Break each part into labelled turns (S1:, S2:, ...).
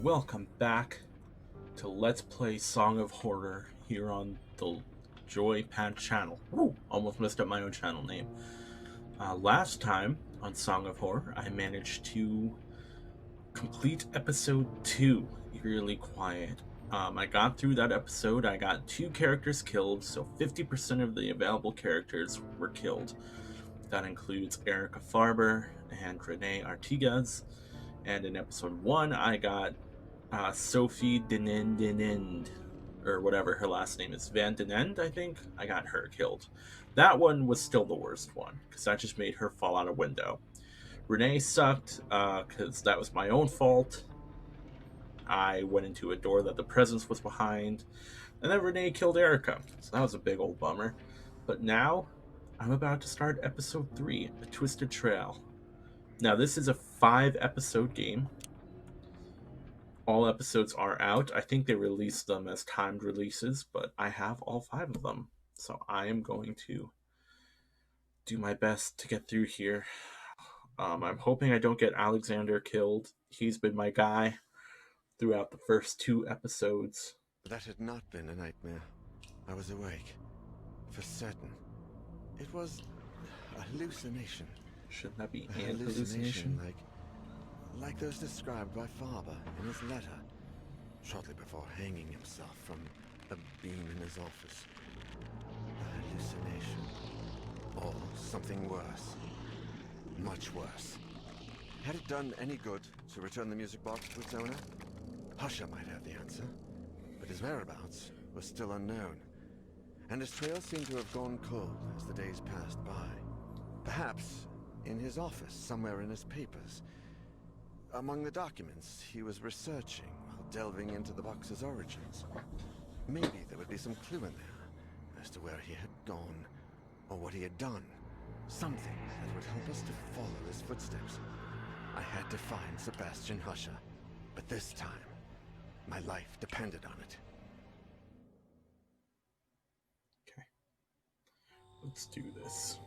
S1: welcome back to Let's Play Song of Horror here on the JoyPad channel. Woo! Almost messed up my own channel name. Last time on Song of Horror, I managed to complete episode 2, Eerily Quiet. I got through that episode, I got 2 characters killed, so 50% of the available characters were killed. That includes Erica Farber and Renee Artigas. And in episode 1, I got Sophie Denend, or whatever her last name is, Van Denend, I think. I got her killed. That one was still the worst one, because that just made her fall out a window. Renee sucked, because that was my own fault. I went into a door that the presence was behind, and then Renee killed Erica, so that was a big old bummer. But now, I'm about to start episode 3, A Twisted Trail. Now, this is a 5-episode game. All episodes are out. I think they released them as timed releases, but I have all 5 of them. So I am going to do my best to get through here. I'm hoping I don't get Alexander killed. He's been my guy throughout the first 2 episodes.
S2: That had not been a nightmare. I was awake. For certain. It was a hallucination.
S1: Shouldn't that be
S2: a
S1: an hallucination?
S2: Like those described by Farber in his letter, shortly before hanging himself from a beam in his office. A hallucination. Or something worse. Much worse. Had it done any good to return the music box to its owner? Husher might have the answer, but his whereabouts was still unknown, and his trail seemed to have gone cold as the days passed by. Perhaps in his office, somewhere in his papers. Among the documents he was researching while delving into the box's origins. Maybe there would be some clue in there as to where he had gone, or what he had done. Something that would help us to follow his footsteps. I had to find Sebastian Husher, but this time, my life depended on it.
S1: Okay. Let's do this.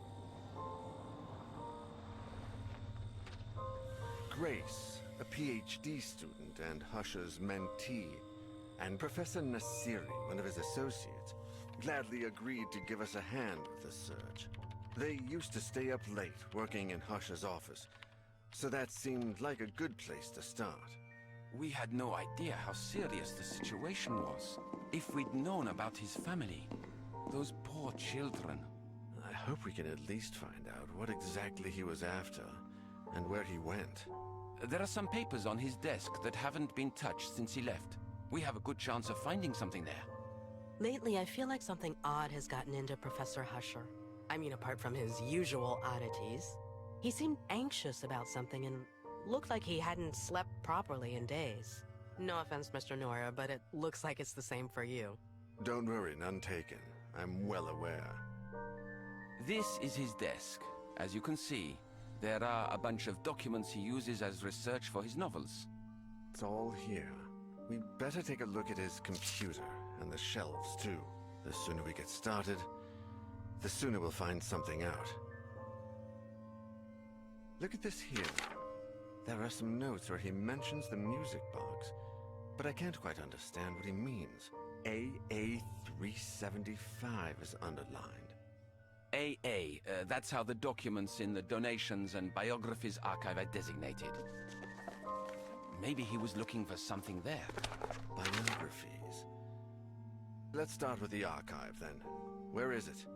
S2: Grace, a PhD student and Husher's mentee, and Professor Nasiri, one of his associates, gladly agreed to give us a hand with the search. They used to stay up late working in Husher's office, so that seemed like a good place to start.
S3: We had no idea how serious the situation was. If we'd known about his family, those poor children.
S2: I hope we can at least find out what exactly he was after, and where he went.
S3: There are some papers on his desk that haven't been touched since he left. We have a good chance of finding something there.
S4: Lately, I feel like something odd has gotten into Professor Husher. I mean, apart from his usual oddities. He seemed anxious about something and looked like he hadn't slept properly in days. No offense, Mr. Nora, but it looks like it's the same for you.
S2: Don't worry, none taken. I'm well aware.
S3: This is his desk. As you can see, there are a bunch of documents he uses as research for his novels.
S2: It's all here. We'd better take a look at his computer and the shelves, too. The sooner we get started, the sooner we'll find something out. Look at this here. There are some notes where he mentions the music box, but I can't quite understand what he means. AA375 is underlined.
S3: AA, that's how the documents in the Donations and Biographies archive are designated. Maybe he was looking for something there.
S2: Biographies. Let's start with the archive, then. Where is it?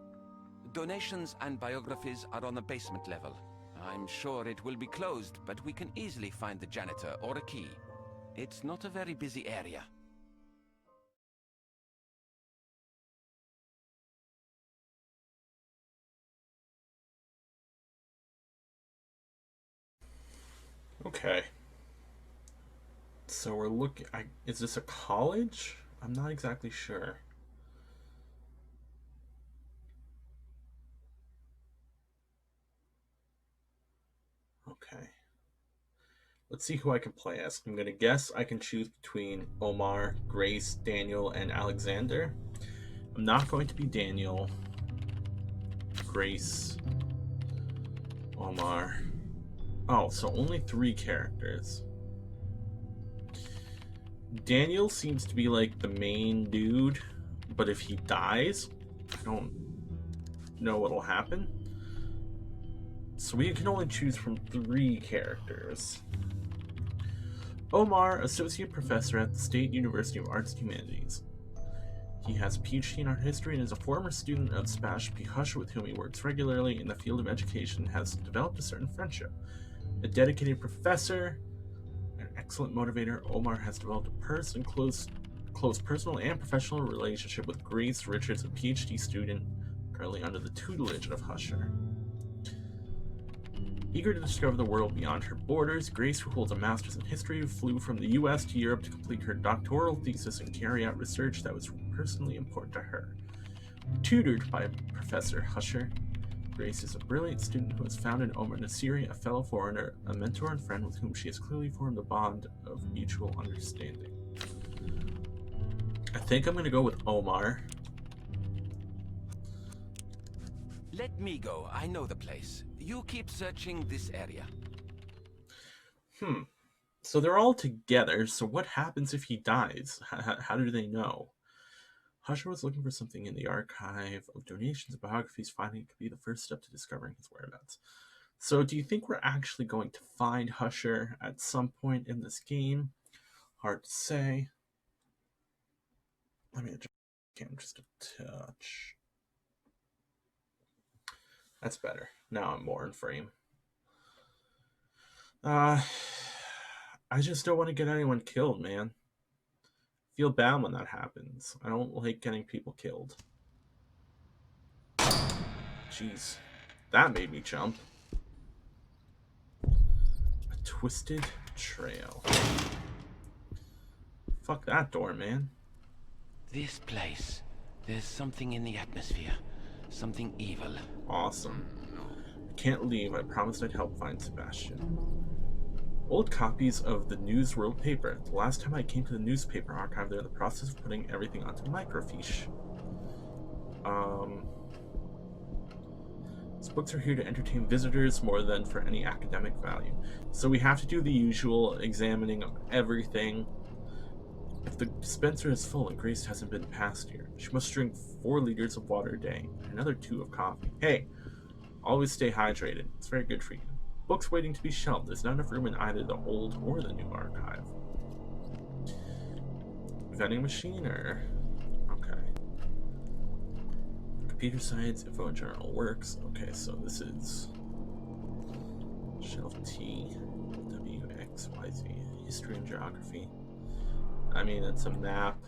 S3: Donations and Biographies are on the basement level. I'm sure it will be closed, but we can easily find the janitor or a key. It's not a very busy area.
S1: Okay. So we're looking... is this a college? I'm not exactly sure. Okay. Let's see who I can play as. I'm going to guess I can choose between Omar, Grace, Daniel, and Alexander. I'm not going to be Daniel, Grace, Omar. Oh, so only 3 characters. Daniel seems to be like the main dude, but if he dies, I don't know what'll happen. So we can only choose from 3 characters. Omar, associate professor at the State University of Arts and Humanities. He has a PhD in art history and is a former student of Sebastian P. Husher, with whom he works regularly in the field of education, has developed a certain friendship. A dedicated professor, an excellent motivator, Omar has developed a close personal and professional relationship with Grace Richards, a PhD student currently under the tutelage of Husher. Eager to discover the world beyond her borders, Grace, who holds a master's in history, flew from the US to Europe to complete her doctoral thesis and carry out research that was personally important to her. Tutored by Professor Husher, Grace is a brilliant student who has found in Omar Nasiri, a fellow foreigner, a mentor and friend with whom she has clearly formed a bond of mutual understanding. I think I'm going to go with Omar.
S3: Let me go. I know the place. You keep searching this area.
S1: So they're all together, so what happens if he dies? How do they know? Husher was looking for something in the archive of donations and biographies. Finding it could be the first step to discovering his whereabouts. So do you think we're actually going to find Husher at some point in this game? Hard to say. Let me adjust the camera just a touch. That's better. Now I'm more in frame. I just don't want to get anyone killed, man. I feel bad when that happens. I don't like getting people killed. Jeez. That made me jump. A twisted trail. Fuck that door, man.
S3: This place. There's something in the atmosphere. Something evil.
S1: Awesome. I can't leave. I promised I'd help find Sebastian. Old copies of the Newsworld paper. The last time I came to the newspaper archive, they're in the process of putting everything onto microfiche. These books are here to entertain visitors more than for any academic value. So we have to do the usual examining of everything. If the dispenser is full and Grace hasn't been past here, she must drink 4 liters of water a day and another 2 of coffee. Hey, always stay hydrated. It's very good for you. Books waiting to be shelved. There's not enough room in either the old or the new archive. Vending machine or... Okay. Computer science, info and journal works. Okay, so this is... Shelf T, W, X, Y, Z. History and geography. I mean, it's a map.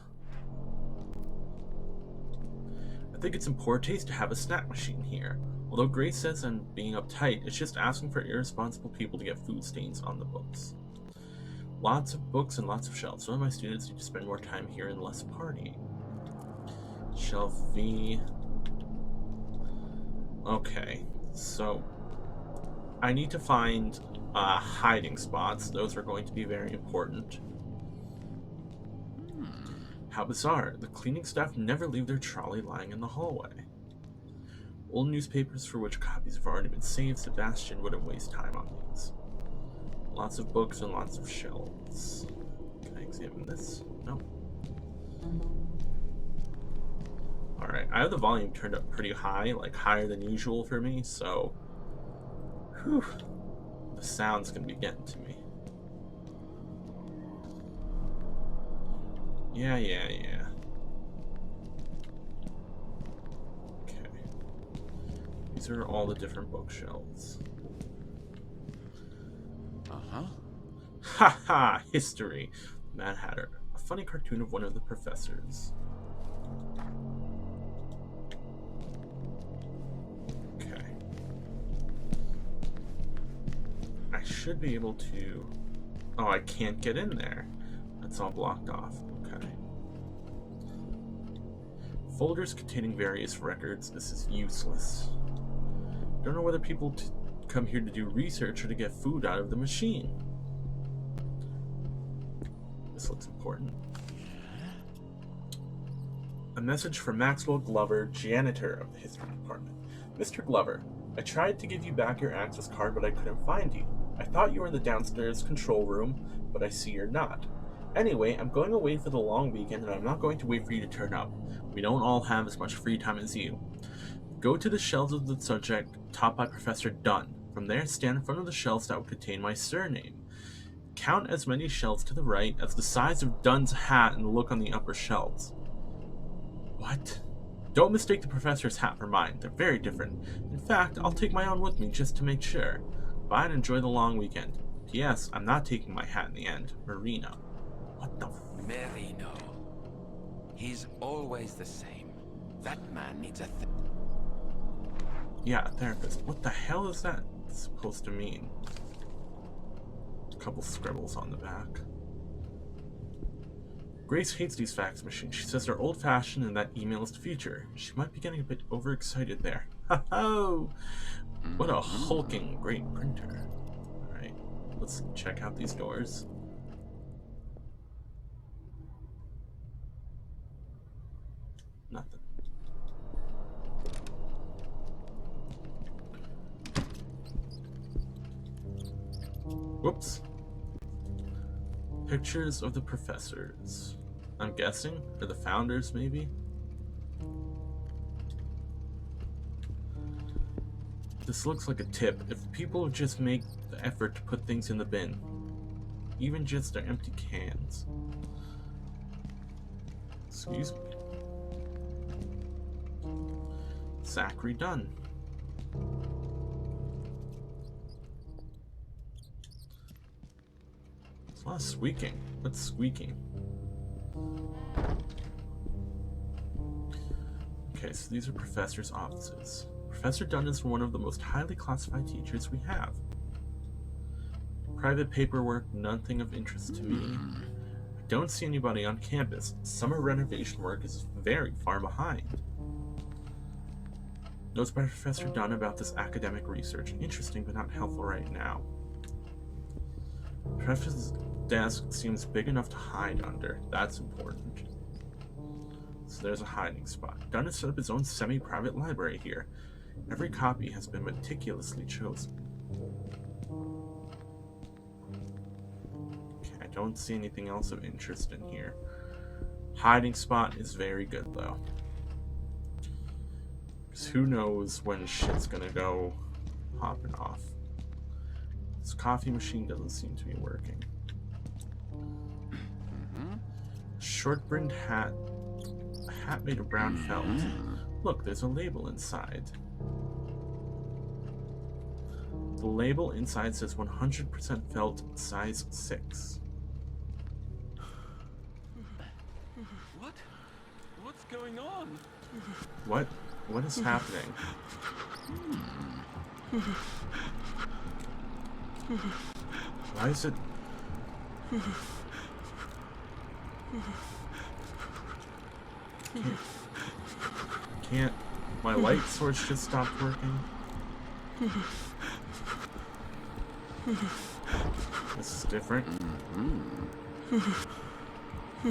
S1: I think it's in poor taste to have a snack machine here. Although Grace says I'm being uptight, it's just asking for irresponsible people to get food stains on the books. Lots of books and lots of shelves. Some of my students need to spend more time here and less partying. Shelf V. Okay, so I need to find hiding spots. Those are going to be very important. How bizarre. The cleaning staff never leave their trolley lying in the hallway. Old newspapers for which copies have already been saved. Sebastian wouldn't waste time on these. Lots of books and lots of shelves. Can I examine this? No. Alright, I have the volume turned up pretty high, like higher than usual for me, so... Whew. The sound's gonna be getting to me. Yeah. Okay. These are all the different bookshelves.
S3: Uh-huh.
S1: Haha! History. Mad Hatter. A funny cartoon of one of the professors. Okay. I should be able to... Oh, I can't get in there. That's all blocked off. Okay. Folders containing various records. This is useless. Don't know whether people come here to do research or to get food out of the machine. This looks important. A message from Maxwell Glover, janitor of the history department. Mr. Glover, I tried to give you back your access card, but I couldn't find you. I thought you were in the downstairs control room, but I see you're not. Anyway, I'm going away for the long weekend and I'm not going to wait for you to turn up. We don't all have as much free time as you. Go to the shelves of the subject taught by Professor Dunn. From there, stand in front of the shelves that will contain my surname. Count as many shelves to the right as the size of Dunn's hat and look on the upper shelves. What? Don't mistake the professor's hat for mine. They're very different. In fact, I'll take my own with me just to make sure. Bye and enjoy the long weekend. P.S. I'm not taking my hat in the end. Marino. What the
S3: Merino. He's always the same. That man needs a
S1: Yeah, a therapist. What the hell is that supposed to mean? A couple scribbles on the back. Grace hates these fax machines. She says they're old-fashioned and that email is the future. She might be getting a bit overexcited there. Ho-ho! What a hulking great printer. Alright, let's check out these doors. Nothing. Whoops. Pictures of the professors. I'm guessing, or the founders, maybe? This looks like a tip. If people would just make the effort to put things in the bin. Even just their empty cans. Excuse me. Zachary Dunn. It's a lot of squeaking. What's squeaking? Okay, so these are professors' offices. Professor Dunn is one of the most highly classified teachers we have. Private paperwork, nothing of interest to me. I don't see anybody on campus. Summer renovation work is very far behind. Notes by Professor Dunn about this academic research. Interesting, but not helpful right now. Professor's desk seems big enough to hide under. That's important. So there's a hiding spot. Dunn has set up his own semi-private library here. Every copy has been meticulously chosen. Okay, I don't see anything else of interest in here. Hiding spot is very good, though. Because who knows when shit's gonna go popping off. This coffee machine doesn't seem to be working. Short-brimmed hat. A hat made of brown felt. Look, there's a label inside. The label inside says 100% felt, size 6.
S3: What? What's going on?
S1: What? What is happening? Why is it... Can't... My light source just stopped working? This is different.
S3: I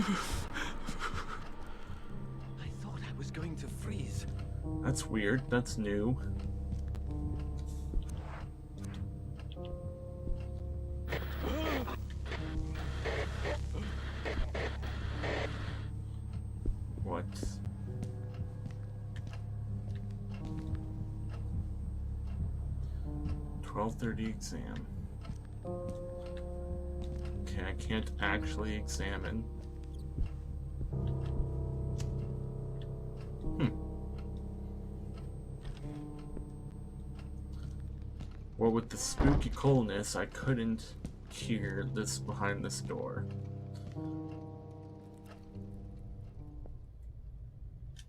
S3: thought I was going to freeze.
S1: That's weird. That's new. What? .30 exam. Okay, I can't actually examine. Well, with the spooky coolness, I couldn't hear this behind this door.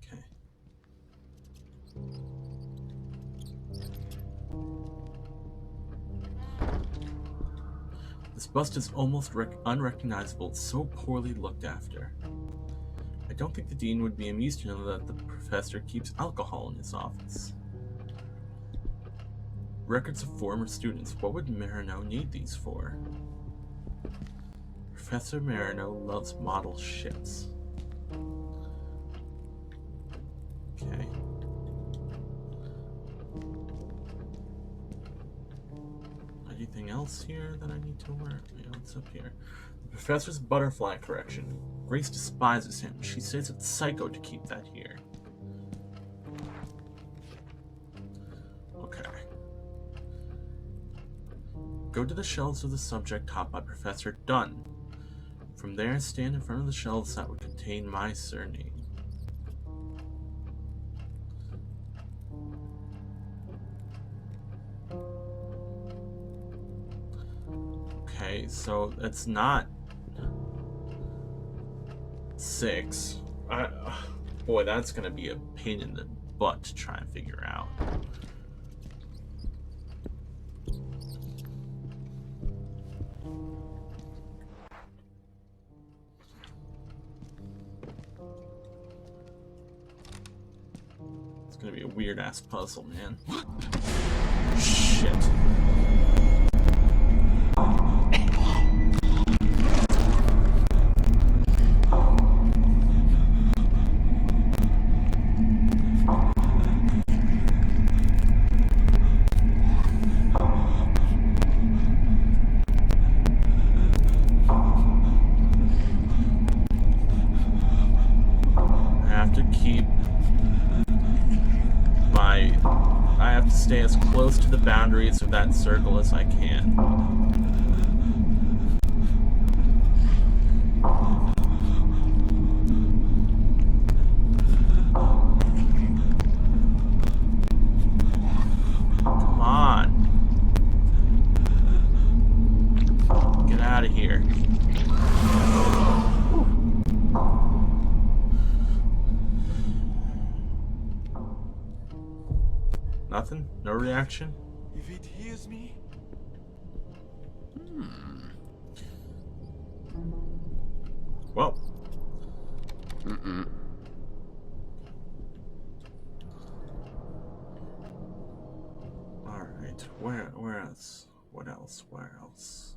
S1: Okay. This bust is almost unrecognizable. It's so poorly looked after. I don't think the dean would be amused to know that the professor keeps alcohol in his office. Records of former students. What would Marino need these for? Professor Marino loves model ships. Okay. Anything else here that I need to work? Yeah, what's up here? The Professor's butterfly correction. Grace despises him. She says it's psycho to keep that here. Okay. Go to the shelves of the subject taught by Professor Dunn. From there, stand in front of the shelves that would contain my surname. Okay, so it's not 6. Boy, that's gonna be a pain in the butt to try and figure out. It's gonna be a weird ass puzzle, man. Shit. I have to stay as close to the boundaries of that circle as I can. Come on. Get out of here. Nothing? No reaction?
S2: If it hears me,
S1: Well. Alright, where else? What else? Where else?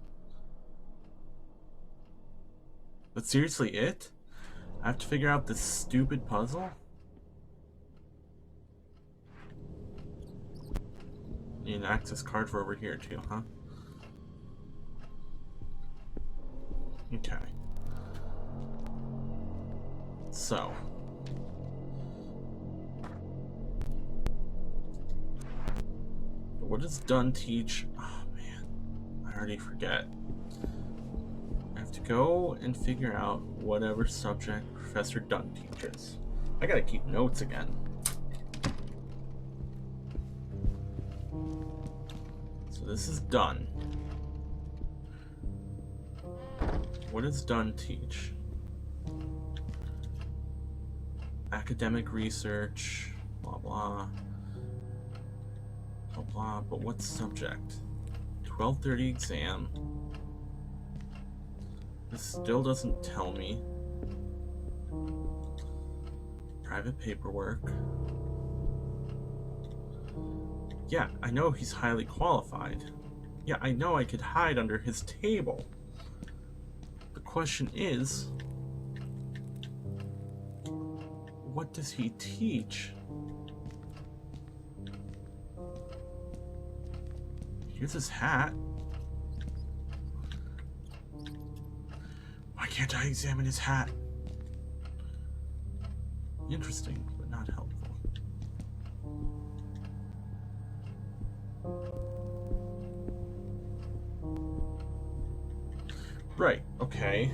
S1: That's seriously it? I have to figure out this stupid puzzle? Need an access card for over here too, huh? Okay. So. What does Dunn teach? Oh man, I already forget. I have to go and figure out whatever subject Professor Dunn teaches. I gotta keep notes again. This is Dunn. What does Dunn teach? Academic research, blah blah. Blah blah, but what subject? 12:30 exam. This still doesn't tell me. Private paperwork. Yeah, I know he's highly qualified. Yeah, I know I could hide under his table. The question is, what does he teach? Here's his hat. Why can't I examine his hat? Interesting, but not helpful. Right, okay.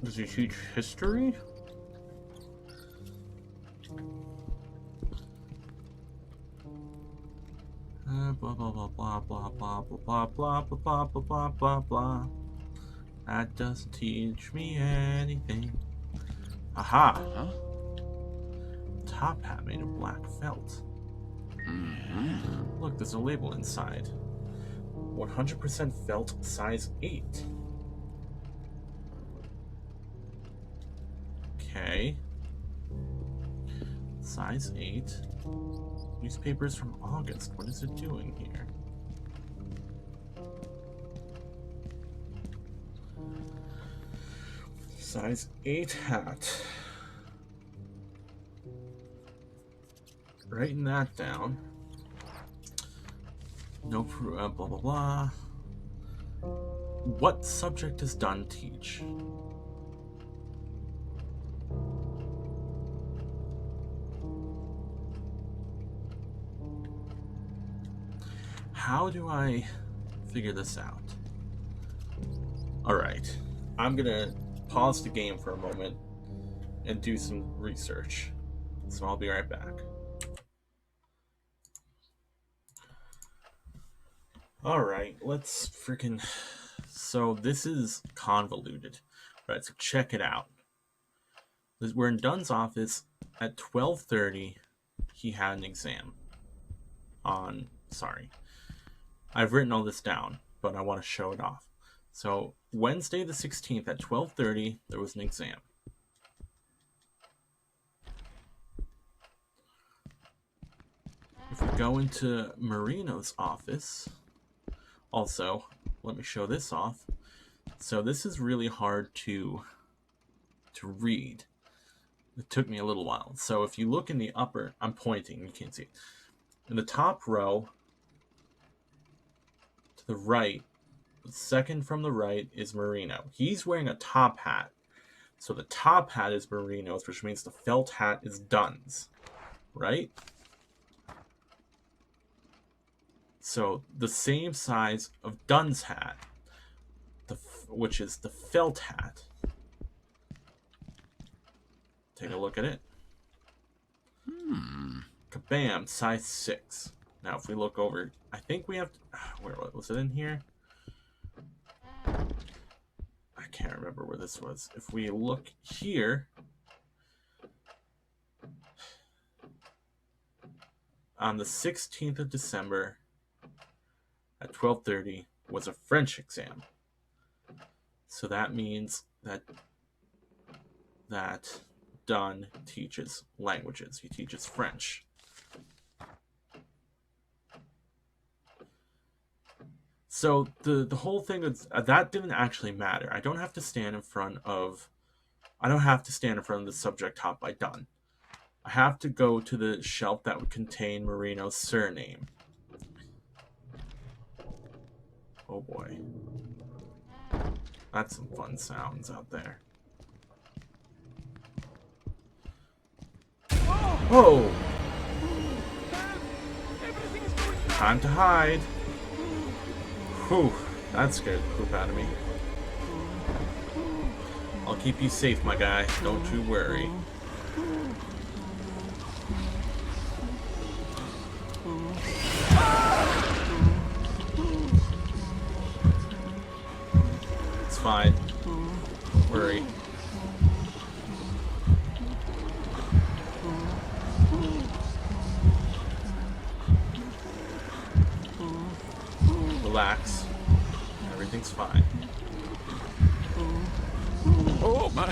S1: Does he teach history? Blah blah blah blah blah blah blah blah blah blah blah blah blah blah. That doesn't teach me anything. Aha! Top hat made of black felt. Look, there's a label inside. 100% felt, size 8. Okay. Size 8. Newspapers from August. What is it doing here? Size 8 hat. Writing that down. No blah blah blah. What subject does Dunn teach? How do I figure this out? Alright, I'm gonna pause the game for a moment and do some research. So I'll be right back. Alright, let's freaking... So this is convoluted. Right, so check it out. We're in Dunn's office at 12:30. He had an exam on... Sorry. I've written all this down, but I want to show it off. So Wednesday the 16th at 12:30, there was an exam. If we go into Marino's office, also, let me show this off. So this is really hard to read. It took me a little while. So if you look in the upper, I'm pointing, you can't see it. In the top row, to the right, the second from the right is Marino. He's wearing a top hat. So the top hat is Marino's, which means the felt hat is Dunn's. Right? So the same size of Dunn's hat, which is the felt hat. Take a look at it. Kabam, size 6. Now if we look over, I think we have to, where was it in here? I can't remember where this was. If we look here, on the 16th of December at 12:30 was a French exam. So that means that Dunn teaches languages. He teaches French. So the whole thing is that didn't actually matter. I don't have to stand in front of the subject taught by Dunn. I have to go to the shelf that would contain Marino's surname. Oh boy. That's some fun sounds out there. Whoa! Time to hide. Whew, that scared the poop out of me. I'll keep you safe, my guy. Don't you worry. It's fine. Don't worry. Relax. Everything's fine.
S3: Oh my!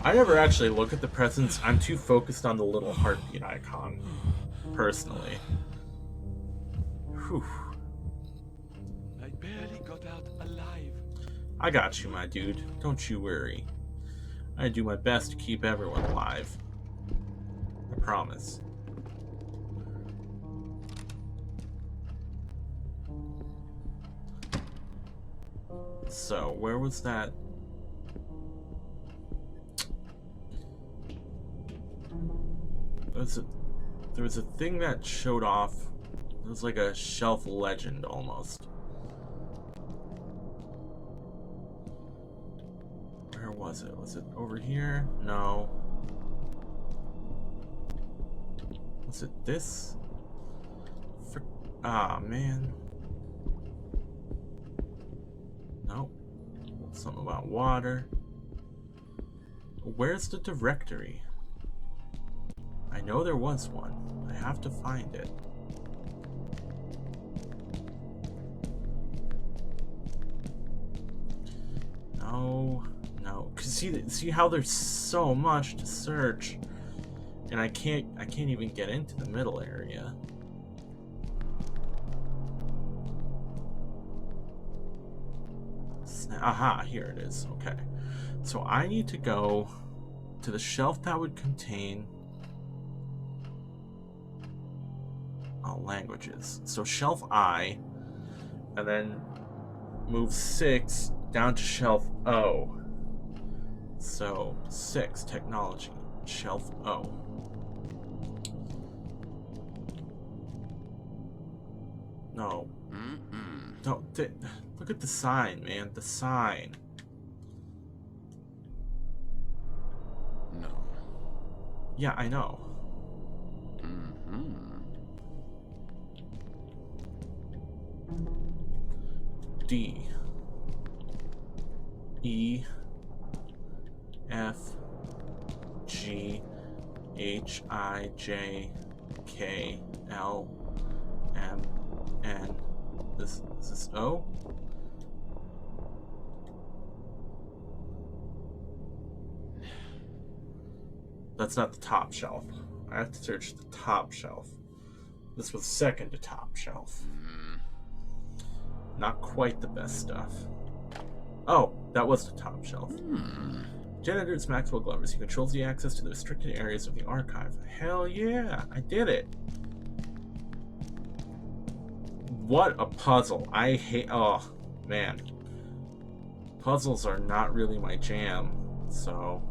S1: I never actually look at the presents. I'm too focused on the little heartbeat icon, personally. Whew.
S3: I barely got out alive.
S1: I got you, my dude. Don't you worry. I do my best to keep everyone alive. I promise. So, where was that? There was a thing that showed off. It was like a shelf legend almost. Where was it? Was it over here? No. Was it this? Ah, man. Nope. Something about water. Where's the directory? I know there was one. I have to find it. No. Cause see how there's so much to search, and I can't even get into the middle area. Aha, here it is. Okay. So I need to go to the shelf that would contain languages. So shelf I, and then move 6 down to shelf O. So 6, technology, shelf O. No. No, look at the sign, man. The sign.
S3: No.
S1: Yeah, I know. D. E. F. G. H. I. J. K. L. M. N. Is this O? That's not the top shelf. I have to search the top shelf. This was second to top shelf. Not quite the best stuff. Oh, that was the top shelf. Janitor's Maxwell Glovers. He controls the access to the restricted areas of the archive. Hell yeah, I did it. What a puzzle. I hate... Oh, man. Puzzles are not really my jam, so...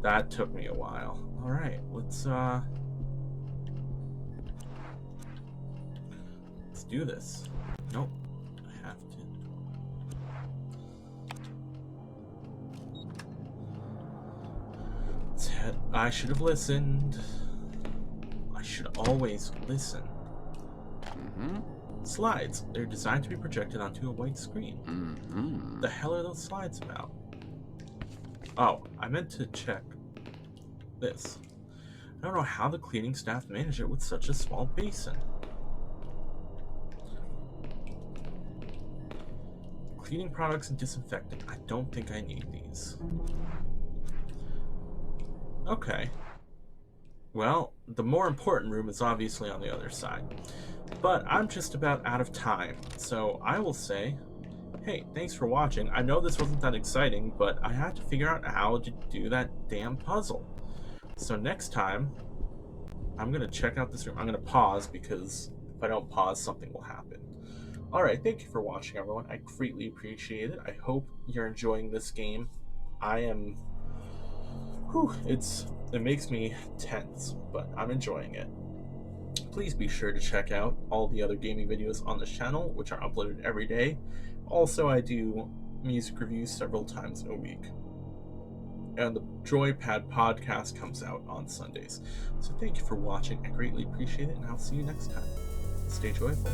S1: That took me a while. Alright, let's do this. Nope. I have to. I should have listened. I should always listen. Slides. They're designed to be projected onto a white screen. The hell are those slides about? Oh, I meant to check this. I don't know how the cleaning staff managed it with such a small basin. Cleaning products and disinfectant. I don't think I need these. Okay. Well, the more important room is obviously on the other side. But I'm just about out of time, so I will say, hey, thanks for watching. I know this wasn't that exciting, but I had to figure out how to do that damn puzzle. So next time, I'm going to check out this room. I'm going to pause because if I don't pause, something will happen. Alright, thank you for watching, everyone. I greatly appreciate it. I hope you're enjoying this game. I am... Whew, it makes me tense, but I'm enjoying it. Please be sure to check out all the other gaming videos on this channel, which are uploaded every day. Also, I do music reviews several times a week. And the JoyPad podcast comes out on Sundays. So thank you for watching. I greatly appreciate it, and I'll see you next time. Stay joyful.